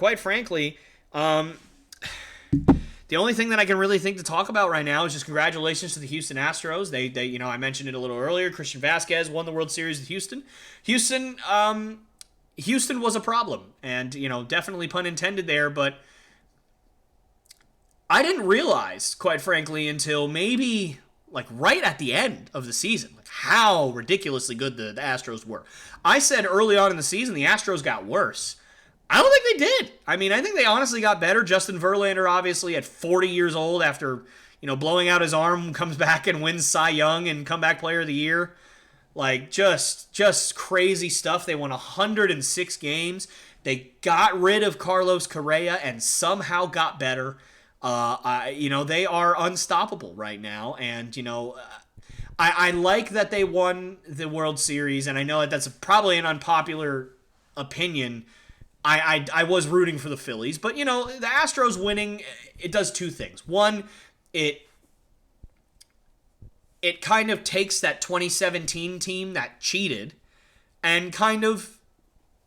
quite frankly, um, the only thing that I can really think to talk about right now is just congratulations to the Houston Astros. I mentioned it a little earlier. Christian Vasquez won the World Series with Houston. Houston was a problem, and definitely pun intended there. But I didn't realize, quite frankly, until maybe like right at the end of the season, like how ridiculously good the Astros were. I said early on in the season the Astros got worse. I don't think they did. I mean, I think they honestly got better. Justin Verlander, obviously, at 40 years old, after blowing out his arm, comes back and wins Cy Young and Comeback Player of the Year. Like just crazy stuff. They won 106 games. They got rid of Carlos Correa and somehow got better. They are unstoppable right now, and I like that they won the World Series, and I know that that's probably an unpopular opinion. I was rooting for the Phillies, but the Astros winning, it does two things. One, it kind of takes that 2017 team that cheated and kind of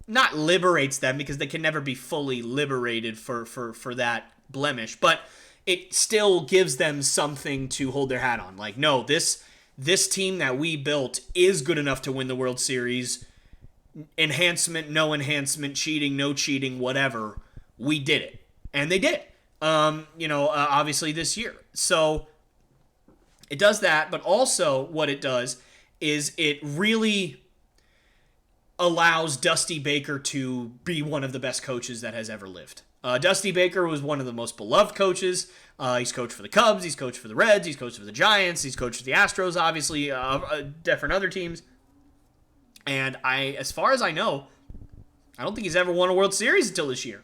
not liberates them, because they can never be fully liberated for that blemish, but it still gives them something to hold their hat on. Like, no, this team that we built is good enough to win the World Series. Enhancement, no enhancement, cheating, no cheating, whatever. We did it, and they did. Obviously this year. So it does that, but also what it does is it really allows Dusty Baker to be one of the best coaches that has ever lived. Dusty Baker was one of the most beloved coaches. He's coached for the Cubs, he's coached for the Reds, he's coached for the Giants, he's coached for the Astros, obviously, different other teams. And as far as I know, I don't think he's ever won a World Series until this year.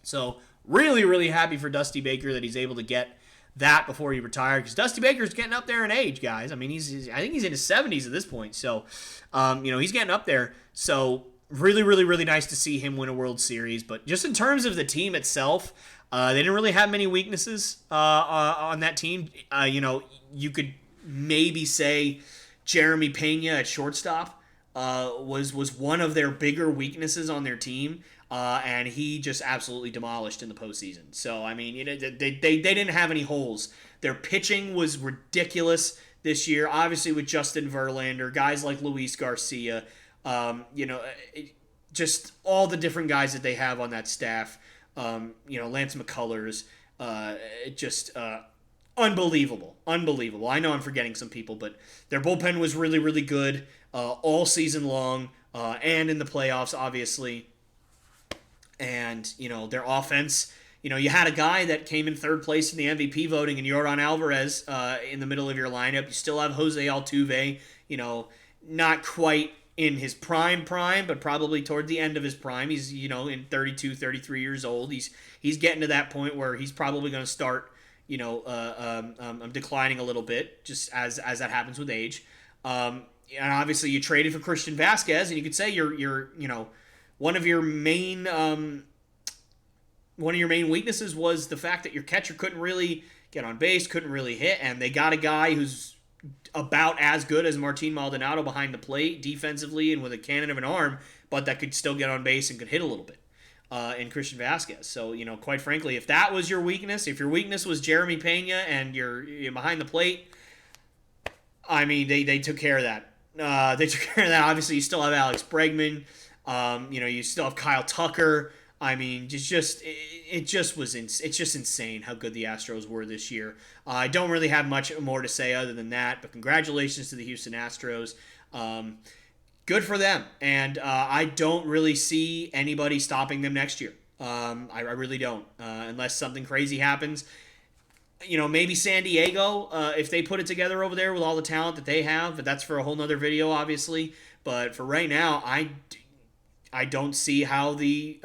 So really, really happy for Dusty Baker that he's able to get that before he retired, because Dusty Baker's getting up there in age, guys. I mean, I think he's in his 70s at this point. So, he's getting up there. So really, really, really nice to see him win a World Series. But just in terms of the team itself, they didn't really have many weaknesses on that team. You could maybe say Jeremy Pena at shortstop was one of their bigger weaknesses on their team. And he just absolutely demolished in the postseason. So, I mean, they didn't have any holes. Their pitching was ridiculous this year, obviously with Justin Verlander, guys like Luis Garcia, just all the different guys that they have on that staff, Lance McCullers, unbelievable. I know I'm forgetting some people, but their bullpen was really, really good all season long and in the playoffs, obviously. And, their offense, you had a guy that came in third place in the MVP voting in Yordan Alvarez in the middle of your lineup. You still have Jose Altuve, not quite in his prime, but probably toward the end of his prime. He's, in 32, 33 years old. He's getting to that point where he's probably going to start, declining a little bit, just as that happens with age. And obviously you traded for Christian Vasquez, and you could say you're one of your main weaknesses was the fact that your catcher couldn't really get on base, couldn't really hit, and they got a guy who's about as good as Martin Maldonado behind the plate defensively and with a cannon of an arm, but that could still get on base and could hit a little bit in Christian Vasquez. So, quite frankly, if that was your weakness, if your weakness was Jeremy Pena and you're behind the plate, I mean, they took care of that. Obviously, you still have Alex Bregman. You still have Kyle Tucker. I mean, it's just insane how good the Astros were this year. I don't really have much more to say other than that, but congratulations to the Houston Astros. Good for them, and I don't really see anybody stopping them next year. I really don't, unless something crazy happens. Maybe San Diego, if they put it together over there with all the talent that they have, but that's for a whole nother video, obviously. But for right now, I don't see how the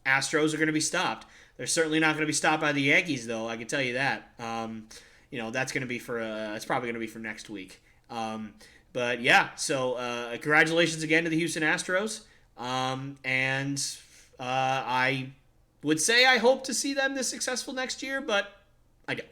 Astros are going to be stopped. They're certainly not going to be stopped by the Yankees, though. I can tell you that. That's going to be it's probably going to be for next week. But yeah, so congratulations again to the Houston Astros. And I would say I hope to see them this successful next year, but I don't.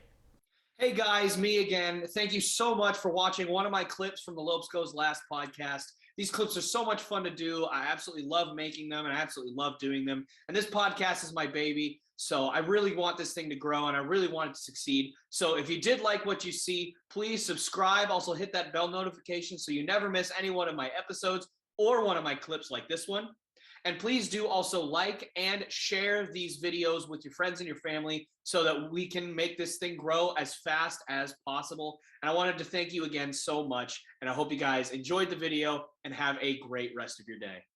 Hey guys, me again. Thank you so much for watching one of my clips from the Lopes Goes Last podcast. These clips are so much fun to do. I absolutely love making them, and I absolutely love doing them. And this podcast is my baby. So I really want this thing to grow, and I really want it to succeed. So if you did like what you see, please subscribe. Also hit that bell notification so you never miss any one of my episodes or one of my clips like this one. And please do also like and share these videos with your friends and your family so that we can make this thing grow as fast as possible. And I wanted to thank you again so much. And I hope you guys enjoyed the video and have a great rest of your day.